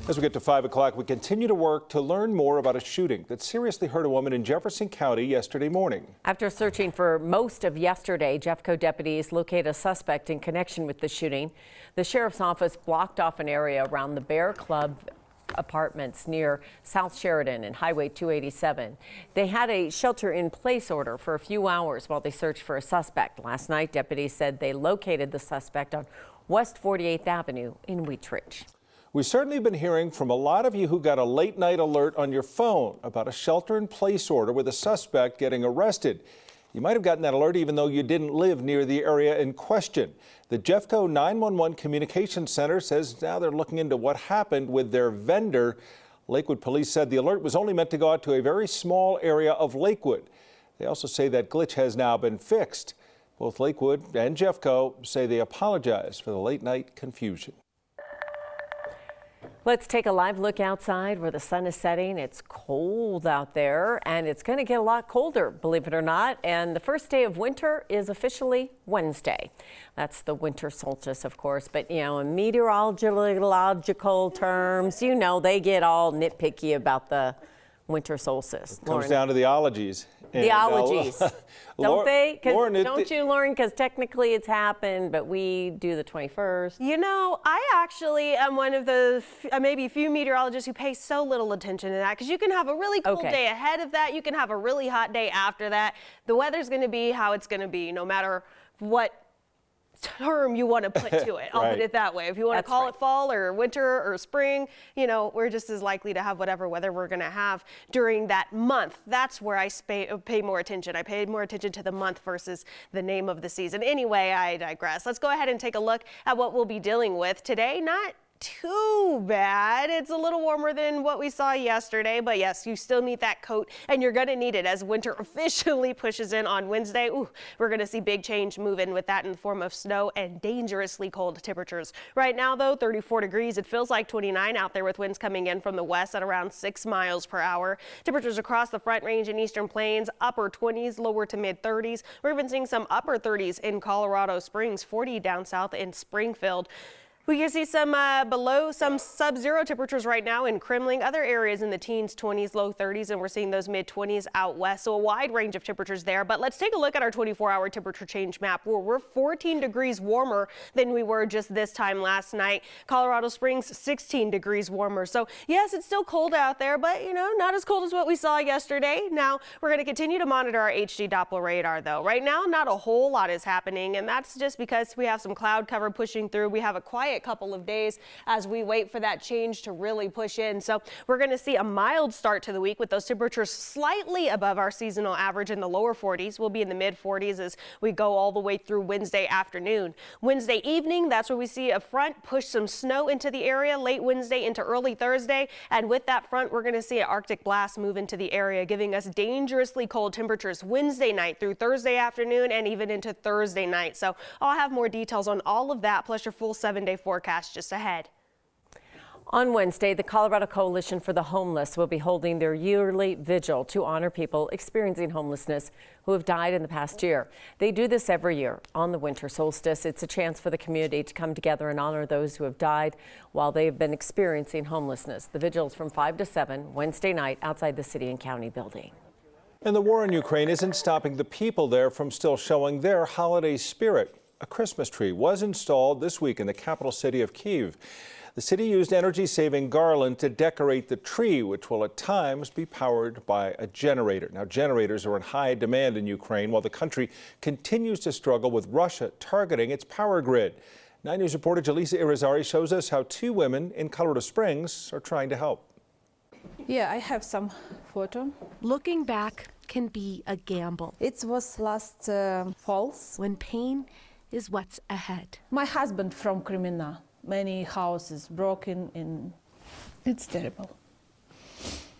As we get to 5 o'clock, we continue to work to learn more about a shooting that seriously hurt a woman in Jefferson County yesterday morning. After searching for most of yesterday, Jeffco deputies located a suspect in connection with the shooting. The sheriff's office blocked off an area around the Bear Club apartments near South Sheridan and Highway 287. They had a shelter-in-place order for a few hours while they searched for a suspect. Last night, deputies said they located the suspect on West 48th Avenue in Wheatridge. We've certainly been hearing from a lot of you who got a late-night alert on your phone about a shelter-in-place order with a suspect getting arrested. You might have gotten that alert even though you didn't live near the area in question. The Jeffco 911 Communications Center says now they're looking into what happened with their vendor. Lakewood police said the alert was only meant to go out to a very small area of Lakewood. They also say that glitch has now been fixed. Both Lakewood and Jeffco say they apologize for the late-night confusion. Let's take a live look outside where the sun is setting. It's cold out there, and it's going to get a lot colder, believe it or not. And the first day of winter is officially Wednesday. That's the winter solstice, of course. But, you know, in meteorological terms, you know, they get all nitpicky about the winter solstice. It comes down to the ologies. The ologies. Don't they? Lauren, don't you, Lauren? Because technically it's happened, but we do the 21st. You know, I actually am one of the maybe few meteorologists who pay so little attention to that, because you can have a really cold day ahead of that. You can have a really hot day after that. The weather's going to be how it's going to be, no matter what term you want to put to it. I'll put it that way. If you want to call it fall or winter or spring, you know, we're just as likely to have whatever weather we're going to have during that month. That's where I pay more attention. I pay more attention to the month versus the name of the season. Anyway, I digress. Let's go ahead and take a look at what we'll be dealing with today. Not too bad. It's a little warmer than what we saw yesterday, but yes, you still need that coat, and you're going to need it as winter officially pushes in on Wednesday. Ooh, we're going to see big change move in with that in the form of snow and dangerously cold temperatures. Right now, though, 34 degrees. It feels like 29 out there with winds coming in from the west at around 6 miles per hour. Temperatures across the Front Range and Eastern Plains, upper 20s, lower to mid 30s. We're even seeing some upper 30s in Colorado Springs, 40 down south in Springfield. We can see some below some sub-zero temperatures right now in Kremling, other areas in the teens, 20s, low 30s, and we're seeing those mid-20s out west. So a wide range of temperatures there. But let's take a look at our 24-hour temperature change map, where we're 14 degrees warmer than we were just this time last night. Colorado Springs, 16 degrees warmer. So yes, it's still cold out there, but you know, not as cold as what we saw yesterday. Now we're going to continue to monitor our HD Doppler radar, though. Right now, not a whole lot is happening, and that's just because we have some cloud cover pushing through. We have a quiet couple of days as we wait for that change to really push in. So we're going to see a mild start to the week with those temperatures slightly above our seasonal average in the lower 40s. We'll be in the mid 40s as we go all the way through Wednesday afternoon. Wednesday evening, that's where we see a front push some snow into the area late Wednesday into early Thursday. And with that front, we're going to see an Arctic blast move into the area, giving us dangerously cold temperatures Wednesday night through Thursday afternoon and even into Thursday night. So I'll have more details on all of that, plus your full 7-day forecast just ahead. On Wednesday, the Colorado Coalition for the Homeless will be holding their yearly vigil to honor people experiencing homelessness who have died in the past year. They do this every year on the winter solstice. It's a chance for the community to come together and honor those who have died while they have been experiencing homelessness. The vigil is from 5 to 7 Wednesday night outside the City and County building. And the war in Ukraine isn't stopping the people there from still showing their holiday spirit. A Christmas tree was installed this week in the capital city of Kyiv. The city used energy-saving garland to decorate the tree, which will at times be powered by a generator. Now, generators are in high demand in Ukraine while the country continues to struggle with Russia targeting its power grid. 9 News reporter Jaleesa Irizarry shows us how 2 women in Colorado Springs are trying to help. Yeah, I have some photo. Looking back can be a gamble. It was last fall. When pain is what's ahead. My husband from Crimea. Many houses broken in. It's terrible.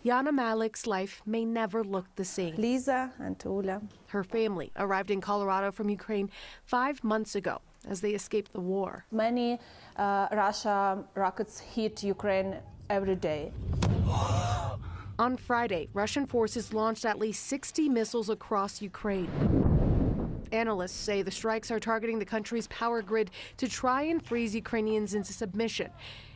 Yana Malik's life may never look the same. Lisa and Ula. Her family arrived in Colorado from Ukraine 5 months ago as they escaped the war. Many Russia rockets hit Ukraine every day. On Friday, Russian forces launched at least 60 missiles across Ukraine. Analysts say the strikes are targeting the country's power grid to try and freeze Ukrainians into submission.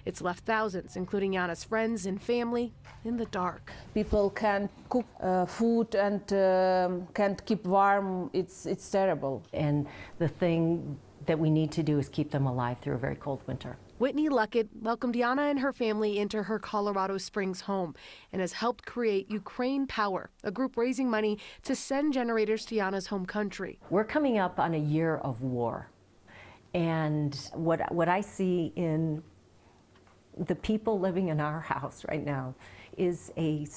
It's left thousands, including Yana's friends and family, in the dark. People can't cook food and can't keep warm. It's terrible. And the thing that we need to do is keep them alive through a very cold winter. Whitney Luckett welcomed Yana and her family into her Colorado Springs home and has helped create Ukraine Power, a group raising money to send generators to Yana's home country. We're coming up on a year of war. And what I see in the people living in our house right now is a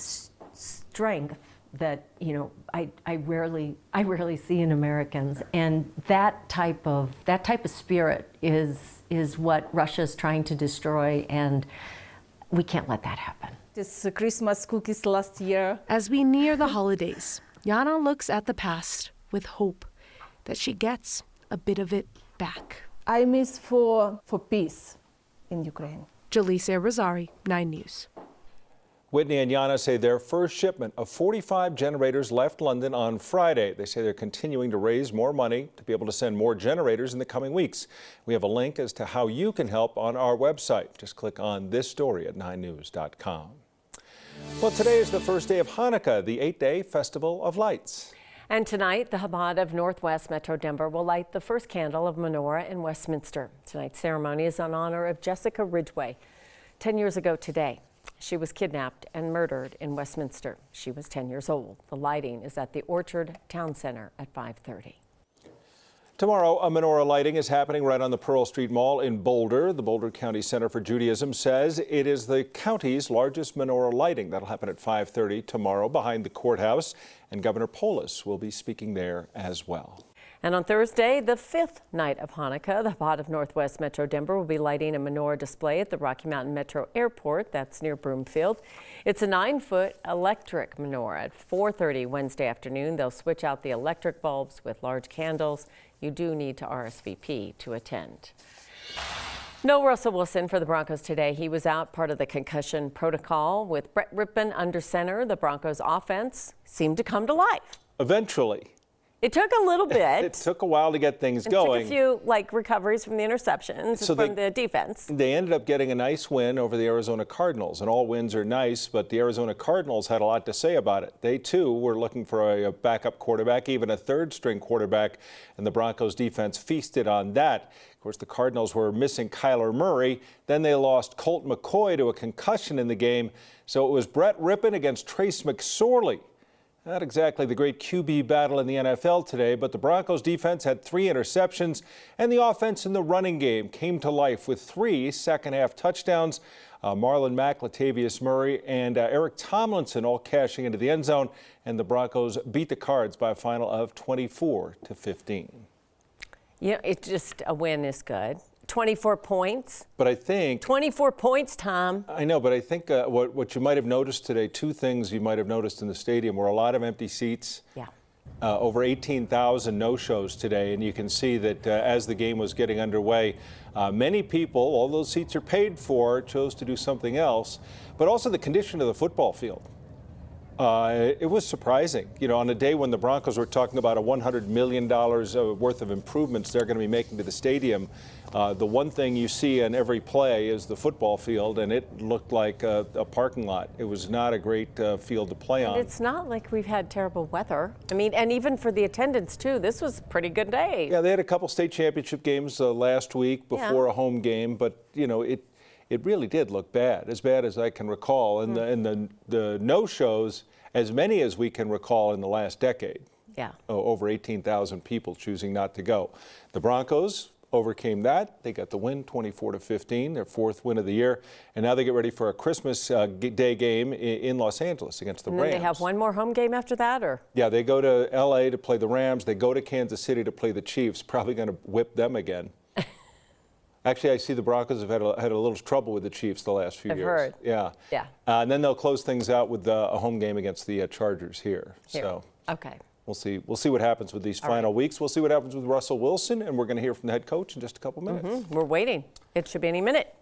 strength that, you know, I rarely see in Americans, and that type of spirit is what Russia's trying to destroy, and we can't let that happen. This Christmas cookies last year. As we near the holidays, Yana looks at the past with hope that she gets a bit of it back. I miss for peace in Ukraine. Jaleesa Rosari, 9 News. Whitney and Yana say their first shipment of 45 generators left London on Friday. They say they're continuing to raise more money to be able to send more generators in the coming weeks. We have a link as to how you can help on our website. Just click on this story at 9news.com. Well, today is the first day of Hanukkah, the 8-day Festival of Lights. And tonight, the Chabad of Northwest Metro Denver will light the first candle of menorah in Westminster. Tonight's ceremony is in honor of Jessica Ridgway. 10 years ago today, she was kidnapped and murdered in Westminster. She was 10 years old. The lighting is at the Orchard Town Center at 5:30. Tomorrow, a menorah lighting is happening right on the Pearl Street Mall in Boulder. The Boulder County Center for Judaism says it is the county's largest menorah lighting. That'll happen at 5:30 tomorrow behind the courthouse, and Governor Polis will be speaking there as well. And on Thursday, the 5th night of Hanukkah, the Chabad of Northwest Metro Denver will be lighting a menorah display at the Rocky Mountain Metro Airport. That's near Broomfield. It's a 9-foot electric menorah. At 4:30 Wednesday afternoon, they'll switch out the electric bulbs with large candles. You do need to RSVP to attend. No Russell Wilson for the Broncos today. He was out part of the concussion protocol. With Brett Rippon under center, the Broncos offense seemed to come to life. Eventually. It took a little bit. It took a while to get things It going. took a few recoveries from the interceptions from the defense. They ended up getting a nice win over the Arizona Cardinals, and all wins are nice, but the Arizona Cardinals had a lot to say about it. They too were looking for a backup quarterback, even a third-string quarterback, and the Broncos defense feasted on that. Of course, the Cardinals were missing Kyler Murray. Then they lost Colt McCoy to a concussion in the game, so it was Brett Rippon against Trace McSorley. Not exactly the great QB battle in the NFL today, but the Broncos defense had 3 interceptions, and the offense in the running game came to life with 3 second-half touchdowns. Marlon Mack, Latavius Murray, and Eric Tomlinson all cashing into the end zone, and the Broncos beat the Cards by a final of 24-15. Yeah, it's just a win is good. 24 points. But I think 24 points, Tom. I know, but I think what you might have noticed today, 2 things you might have noticed in the stadium were a lot of empty seats. Yeah. Over 18,000 no-shows today, and you can see that as the game was getting underway, many people, all those seats are paid for, chose to do something else. But also the condition of the football field. It was surprising. You know, on a day when the Broncos were talking about a $100 million worth of improvements they're going to be making to the stadium, the one thing you see in every play is the football field, and it looked like a parking lot. It was not a great field to play on. It's not like we've had terrible weather. I mean, and even for the attendance, too, this was a pretty good day. Yeah, they had a couple state championship games last week before a home game, but, you know, it really did look bad as I can recall. And the no-shows, as many as we can recall in the last decade. Yeah. Over 18,000 people choosing not to go. The Broncos overcame that. They got the win 24-15, their 4th win of the year. And now they get ready for a Christmas Day game in Los Angeles against the Rams. Then they have one more home game after that, or? Yeah, they go to L.A. to play the Rams. They go to Kansas City to play the Chiefs. Probably going to whip them again. Actually, I see the Broncos have had a little trouble with the Chiefs the last few years. I've heard. Yeah. Yeah. And then they'll close things out with a home game against the Chargers here. So Okay. we'll see what happens with these final weeks. We'll see what happens with Russell Wilson, and we're going to hear from the head coach in just a couple minutes. We're waiting. It should be any minute.